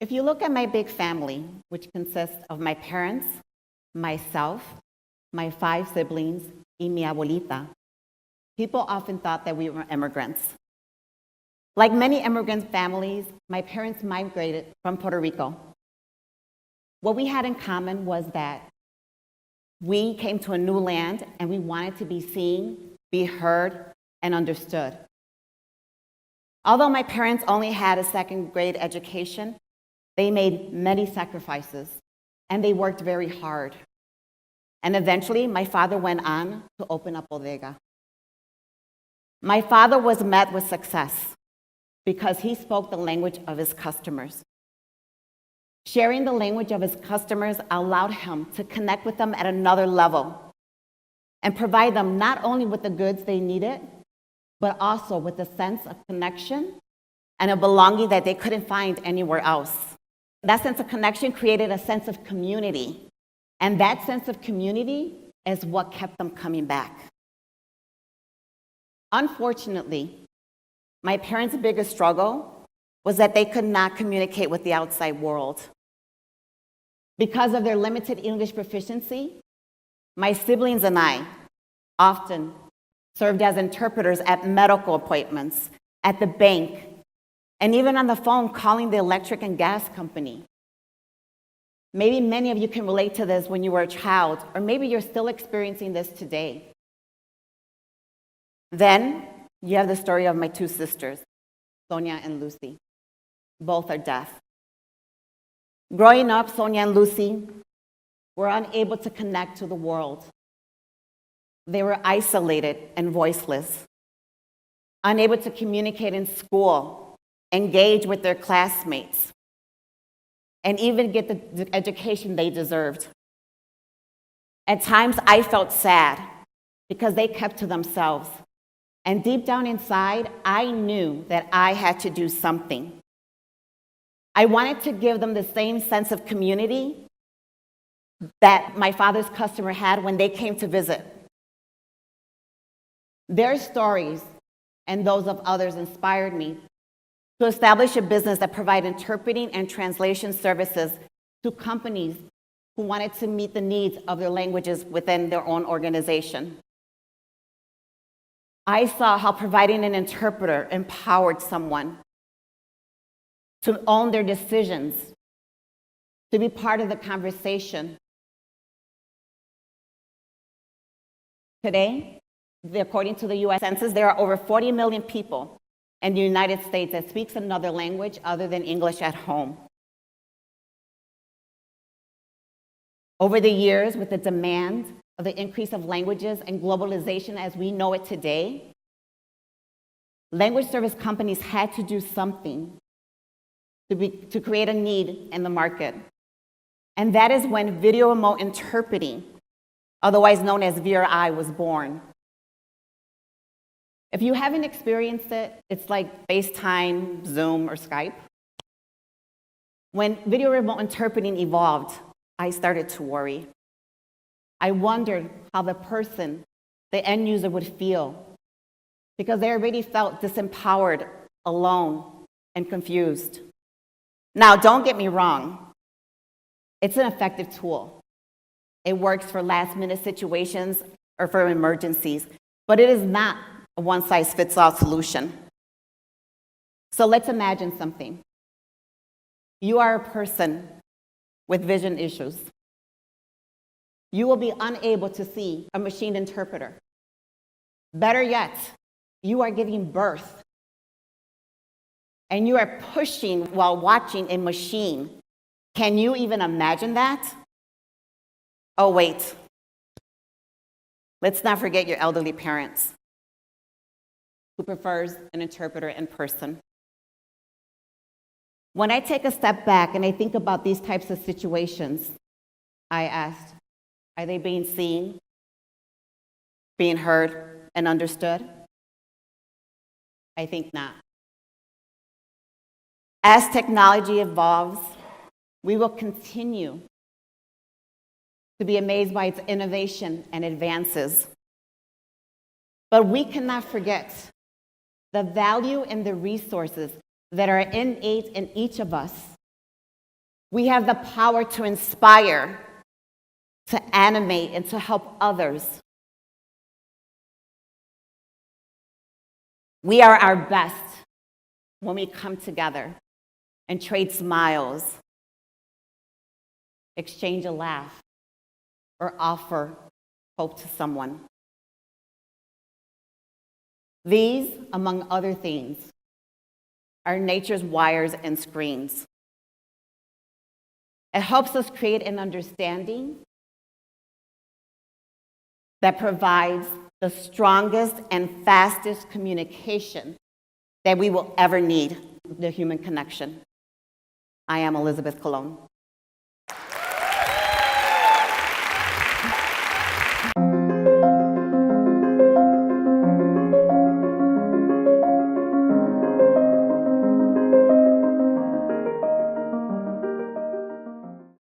If you look at my big family, which consists of my parents, myself, my 5 siblings, y mi abuelita, people often thought that we were immigrants. Like many immigrant families, my parents migrated from Puerto Rico. What we had in common was that we came to a new land and we wanted to be seen, be heard, and understood. Although my parents only had a second grade education, they made many sacrifices and they worked very hard. And eventually, my father went on to open a bodega. My father was met with success because he spoke the language of his customers. Sharing the language of his customers allowed him to connect with them at another level and provide them not only with the goods they needed, but also with a sense of connection and a belonging that they couldn't find anywhere else. That sense of connection created a sense of community, and that sense of community is what kept them coming back. Unfortunately, my parents' biggest struggle was that they could not communicate with the outside world. Because of their limited English proficiency, my siblings and I often served as interpreters at medical appointments, at the bank, and even on the phone calling the electric and gas company. Maybe many of you can relate to this when you were a child, or maybe you're still experiencing this today. Then you have the story of my 2 sisters, Sonia and Lucy. Both are deaf. Growing up, Sonia and Lucy were unable to connect to the world. They were isolated and voiceless, unable to communicate in school, engage with their classmates, and even get the education they deserved. At times, I felt sad because they kept to themselves. And deep down inside, I knew that I had to do something. I wanted to give them the same sense of community that my father's customer had when they came to visit. Their stories and those of others inspired me to establish a business that provided interpreting and translation services to companies who wanted to meet the needs of their languages within their own organization. I saw how providing an interpreter empowered someone to own their decisions, to be part of the conversation. Today, according to the US Census, there are over 40 million people in the United States that speaks another language other than English at home. Over the years, with the demand of the increase of languages and globalization as we know it today, language service companies had to do something to create a need in the market. And that is when video remote interpreting, otherwise known as VRI, was born. If you haven't experienced it, it's like FaceTime, Zoom, or Skype. When video remote interpreting evolved, I started to worry. I wondered how the person, the end user, would feel because they already felt disempowered, alone, and confused. Now, don't get me wrong. It's an effective tool. It works for last-minute situations or for emergencies, but it is not a one-size-fits-all solution. So let's imagine something. You are a person with vision issues. You will be unable to see a machine interpreter. Better yet, you are giving birth, and you are pushing while watching a machine. Can you even imagine that? Oh, wait. Let's not forget your elderly parents who prefers an interpreter in person. When I take a step back and I think about these types of situations, I asked, are they being seen, being heard, and understood? I think not. As technology evolves, we will continue to be amazed by its innovation and advances. But we cannot forget the value and the resources that are innate in each of us We have the power to inspire, to animate, and to help others. We are our best when we come together and trade smiles, exchange a laugh, or offer hope to someone. These, among other things, are nature's wires and screens. It helps us create an understanding that provides the strongest and fastest communication that we will ever need, the human connection. I am Elizabeth Colon.